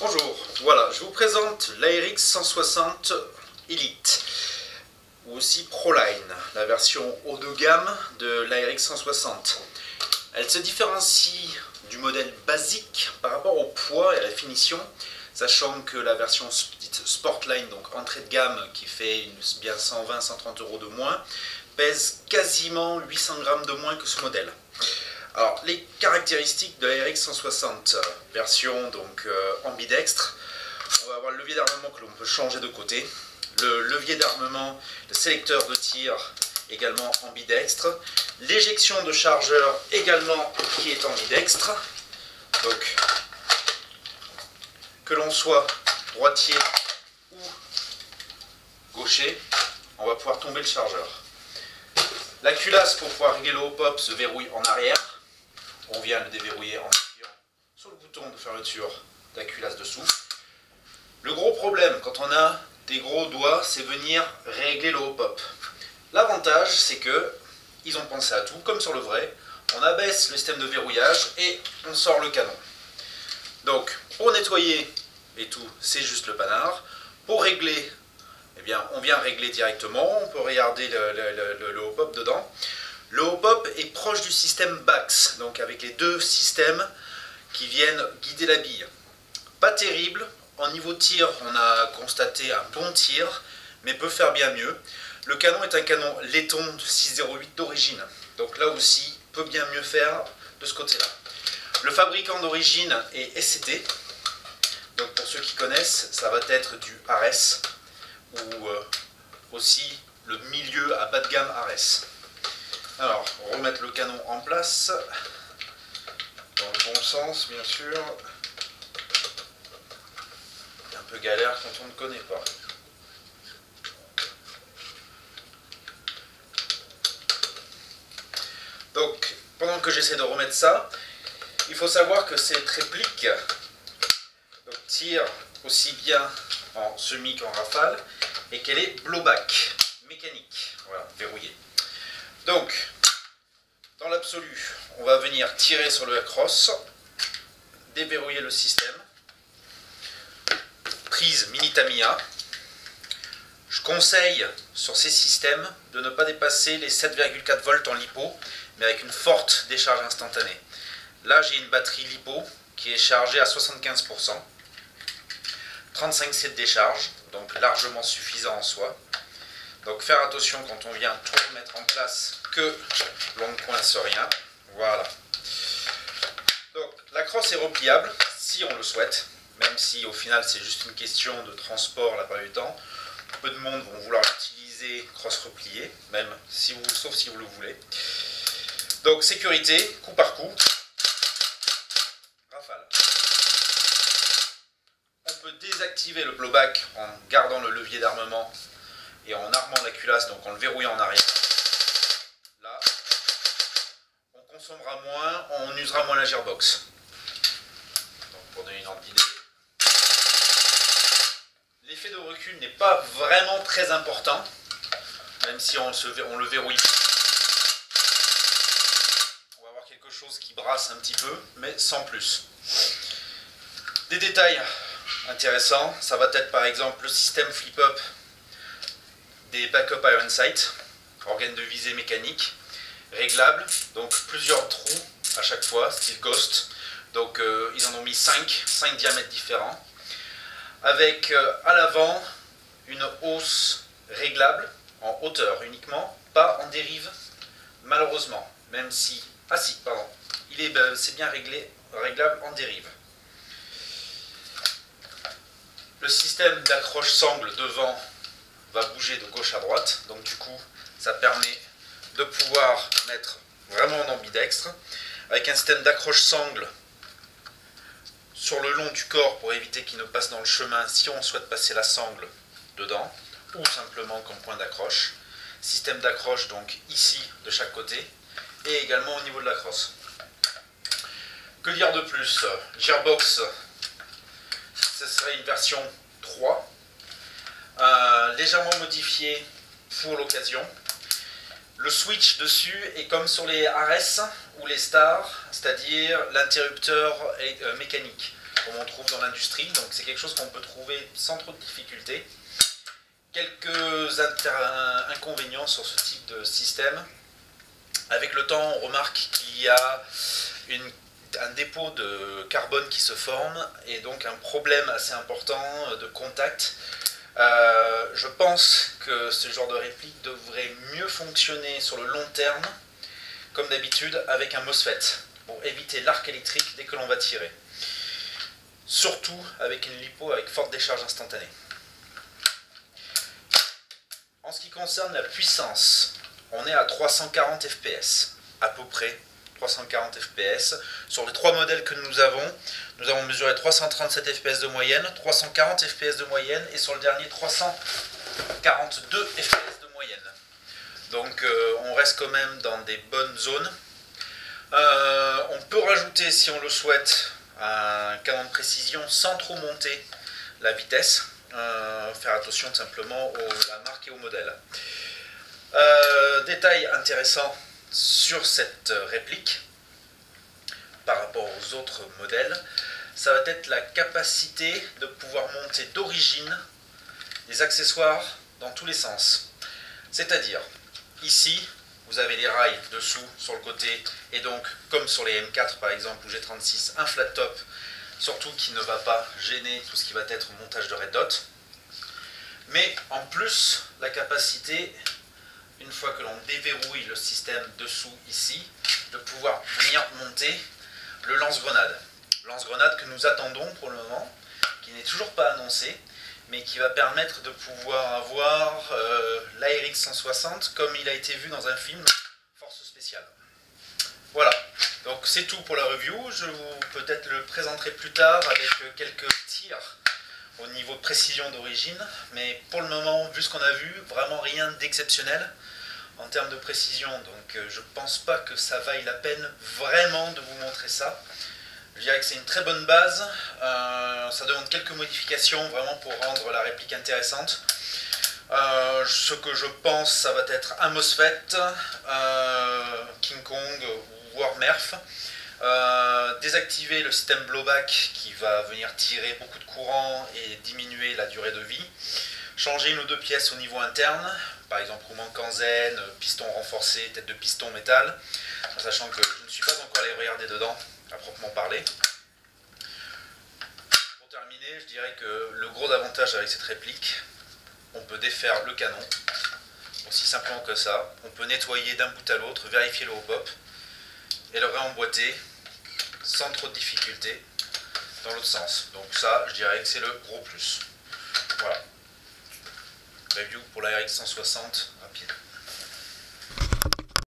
Bonjour, voilà, je vous présente l'ARX 160 Elite, ou aussi Proline, la version haut de gamme de l'ARX 160. Elle se différencie du modèle basique par rapport au poids et à la finition, sachant que la version dite Sportline, donc entrée de gamme, qui fait bien 120-130 € de moins, pèse quasiment 800 grammes de moins que ce modèle. Alors, les caractéristiques de l'ARX 160, version donc ambidextre, on va avoir le levier d'armement que l'on peut changer de côté, le levier d'armement, le sélecteur de tir également ambidextre, l'éjection de chargeur également qui est ambidextre, donc que l'on soit droitier ou gaucher, on va pouvoir tomber le chargeur. La culasse pour pouvoir régler le hop-up se verrouille en arrière. On vient le déverrouiller en appuyant sur le bouton de fermeture de la culasse dessous. Le gros problème quand on a des gros doigts, c'est venir régler le hop-up. L'avantage, c'est que ils ont pensé à tout, comme sur le vrai. On abaisse le système de verrouillage et on sort le canon. Donc, pour nettoyer et tout, c'est juste le panard. Pour régler, eh bien, on vient régler directement. On peut regarder le hop-up dedans. Le hop-up est proche du système BAX, donc avec les deux systèmes qui viennent guider la bille. Pas terrible, en niveau tir, on a constaté un bon tir, mais peut faire bien mieux. Le canon est un canon laiton de 6,08 d'origine, donc là aussi, peut bien mieux faire de ce côté-là. Le fabricant d'origine est SCT, donc pour ceux qui connaissent, ça va être du Ares, ou aussi le milieu à bas de gamme Ares. Alors, remettre le canon en place, dans le bon sens bien sûr. C'est un peu galère quand on ne connaît pas. Donc, pendant que j'essaie de remettre ça, il faut savoir que cette réplique donc, tire aussi bien en semi qu'en rafale, et qu'elle est blowback, mécanique, voilà, verrouillée. Donc, dans l'absolu, on va venir tirer sur le cross, déverrouiller le système, prise mini Tamiya. Je conseille sur ces systèmes de ne pas dépasser les 7,4 volts en LiPo, mais avec une forte décharge instantanée. Là, j'ai une batterie LiPo qui est chargée à 75%, 35C de décharge, donc largement suffisant en soi. Donc faire attention quand on vient tout remettre en place que l'on ne coince rien. Voilà. Donc la crosse est repliable si on le souhaite, même si au final c'est juste une question de transport la plupart du temps. Peu de monde vont vouloir l'utiliser crosse repliée, même si vous, sauf si vous le voulez. Donc sécurité, coup par coup. Rafale. On peut désactiver le blowback en gardant le levier d'armement et en armant la culasse, donc en le verrouillant en arrière. Là, on consommera moins, on usera moins la gearbox. Donc pour donner une ordre d'idée. L'effet de recul n'est pas vraiment très important, même si on le verrouille. On va avoir quelque chose qui brasse un petit peu, mais sans plus. Des détails intéressants, ça va être par exemple le système flip-up des backup iron sights, organes de visée mécanique, réglables, donc plusieurs trous à chaque fois, style Ghost. Donc ils en ont mis 5 diamètres différents, avec à l'avant une hausse réglable en hauteur uniquement, pas en dérive, malheureusement, même si, ah si, pardon, c'est bien réglable en dérive. Le système d'accroche sangle devant va bouger de gauche à droite, donc du coup ça permet de pouvoir mettre vraiment en ambidextre, avec un système d'accroche sangle sur le long du corps pour éviter qu'il ne passe dans le chemin si on souhaite passer la sangle dedans, ou simplement comme point d'accroche. Système d'accroche donc ici de chaque côté, et également au niveau de la crosse. Que dire de plus? Gearbox, ce serait une version 3. Légèrement modifié pour l'occasion. Le switch dessus est comme sur les Ares ou les Stars, c'est-à-dire l'interrupteur mécanique. comme on trouve dans l'industrie, donc c'est quelque chose qu'on peut trouver sans trop de difficulté. Quelques inconvénients sur ce type de système. Avec le temps, on remarque qu'il y a un dépôt de carbone qui se forme et donc un problème assez important de contact. Je pense que ce genre de réplique devrait mieux fonctionner sur le long terme, comme d'habitude, avec un MOSFET, pour éviter l'arc électrique dès que l'on va tirer. Surtout avec une LiPo avec forte décharge instantanée. En ce qui concerne la puissance, on est à 340 fps, à peu près 340 fps. Sur les 3 modèles que nous avons mesuré 337 fps de moyenne, 340 fps de moyenne et sur le dernier 342 fps de moyenne. Donc on reste quand même dans des bonnes zones. On peut rajouter, si on le souhaite, un canon de précision sans trop monter la vitesse. Faire attention simplement à la marque et au modèle. Détail intéressant sur cette réplique par rapport aux autres modèles, ça va être la capacité de pouvoir monter d'origine des accessoires dans tous les sens. C'est-à-dire, ici, vous avez les rails dessous, sur le côté, et donc, comme sur les M4 par exemple, ou G36, un flat top, surtout qui ne va pas gêner tout ce qui va être montage de red dot. Mais en plus, la capacité, une fois que l'on déverrouille le système dessous ici, de pouvoir venir monter le lance-grenade. Lance-grenade que nous attendons pour le moment, qui n'est toujours pas annoncé, mais qui va permettre de pouvoir avoir l'ARX 160 comme il a été vu dans un film Force Spéciale. Voilà, donc c'est tout pour la review. Je vous peut-être le présenterai plus tard avec quelques tirs au niveau de précision d'origine, mais pour le moment, vu ce qu'on a vu, vraiment rien d'exceptionnel en termes de précision, donc je pense pas que ça vaille la peine vraiment de vous montrer ça. Je dirais que c'est une très bonne base, ça demande quelques modifications vraiment pour rendre la réplique intéressante. Ce que je pense, ça va être un MOSFET, King Kong ou Warmerf, désactiver le système blowback qui va venir tirer beaucoup de courant et diminuer la durée de vie, changer une ou deux pièces au niveau interne, par exemple roulement Kanzen, piston renforcé, tête de piston métal, sachant que je ne suis pas encore allé regarder dedans à proprement parler. Pour terminer, je dirais que le gros avantage avec cette réplique, on peut défaire le canon, aussi simplement que ça, on peut nettoyer d'un bout à l'autre, vérifier le hop-hop et le réemboîter sans trop de difficulté dans l'autre sens. Donc ça, je dirais que c'est le gros plus. Voilà. Review pour la RX 160 rapide.